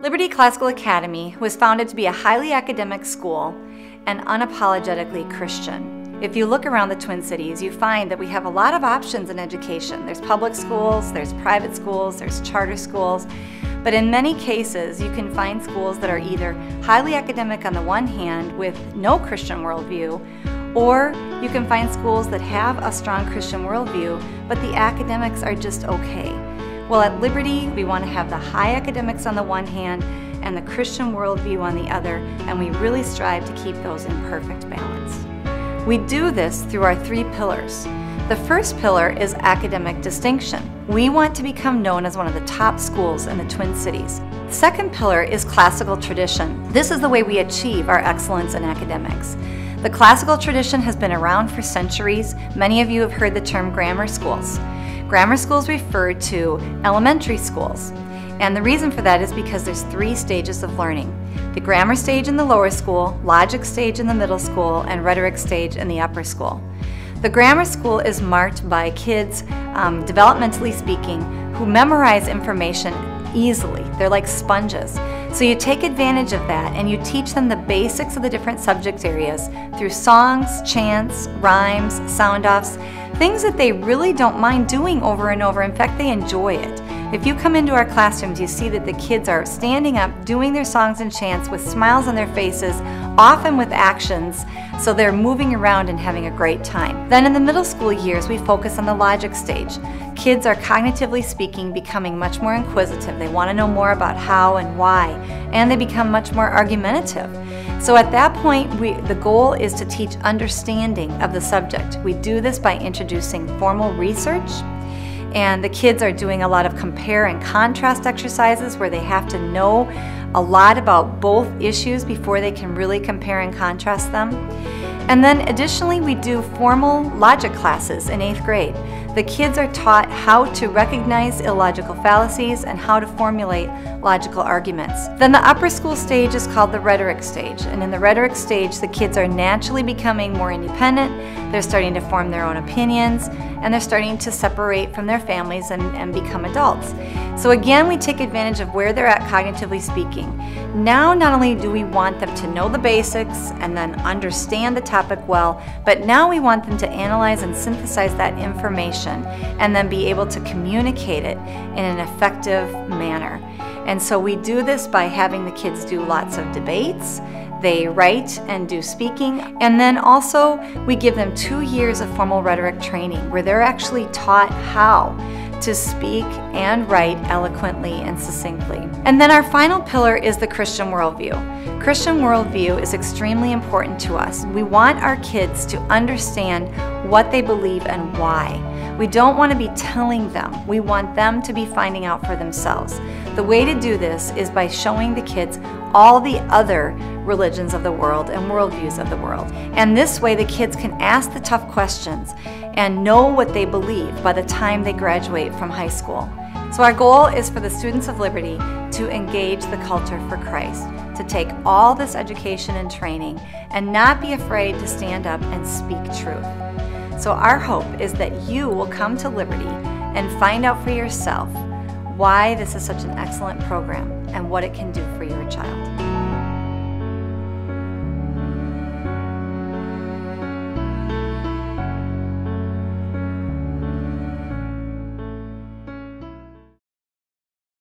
Liberty Classical Academy was founded to be a highly academic school and unapologetically Christian. If you look around the Twin Cities, you find that we have a lot of options in education. There's public schools, there's private schools, there's charter schools, but in many cases you can find schools that are either highly academic on the one hand with no Christian worldview, or you can find schools that have a strong Christian worldview, but the academics are just okay. Well, at Liberty, we want to have the high academics on the one hand and the Christian worldview on the other, and we really strive to keep those in perfect balance. We do this through our 3 pillars. The first pillar is academic distinction. We want to become known as one of the top schools in the Twin Cities. The second pillar is classical tradition. This is the way we achieve our excellence in academics. The classical tradition has been around for centuries. Many of you have heard the term grammar schools. Grammar schools refer to elementary schools, and the reason for that is because there's 3 stages of learning. The grammar stage in the lower school, logic stage in the middle school, and rhetoric stage in the upper school. The grammar school is marked by kids, developmentally speaking, who memorize information easily. They're like sponges. So you take advantage of that and you teach them the basics of the different subject areas through songs, chants, rhymes, sound-offs, things that they really don't mind doing over and over. In fact, they enjoy it. If you come into our classrooms, you see that the kids are standing up, doing their songs and chants with smiles on their faces, often with actions, so they're moving around and having a great time. Then in the middle school years, we focus on the logic stage. Kids are cognitively speaking, becoming much more inquisitive. They want to know more about how and why, and they become much more argumentative. So at that point, the goal is to teach understanding of the subject. We do this by introducing formal research, and the kids are doing a lot of compare and contrast exercises where they have to know a lot about both issues before they can really compare and contrast them. And then additionally, we do formal logic classes in 8th grade. The kids are taught how to recognize illogical fallacies and how to formulate logical arguments. Then the upper school stage is called the rhetoric stage. And in the rhetoric stage, the kids are naturally becoming more independent. They're starting to form their own opinions, and they're starting to separate from their families and become adults. So again, we take advantage of where they're at cognitively speaking. Now, not only do we want them to know the basics and then understand the topic well, but now we want them to analyze and synthesize that information and then be able to communicate it in an effective manner. And so we do this by having the kids do lots of debates. They write and do speaking, and then also we give them 2 years of formal rhetoric training where they're actually taught how to speak and write eloquently and succinctly. And then our final pillar is the Christian worldview. Christian worldview is extremely important to us. We want our kids to understand what they believe and why. We don't want to be telling them. We want them to be finding out for themselves. The way to do this is by showing the kids all the other religions of the world and worldviews of the world. And this way the kids can ask the tough questions and know what they believe by the time they graduate from high school. So our goal is for the students of Liberty to engage the culture for Christ, to take all this education and training and not be afraid to stand up and speak truth. So our hope is that you will come to Liberty and find out for yourself why this is such an excellent program and what it can do for your child.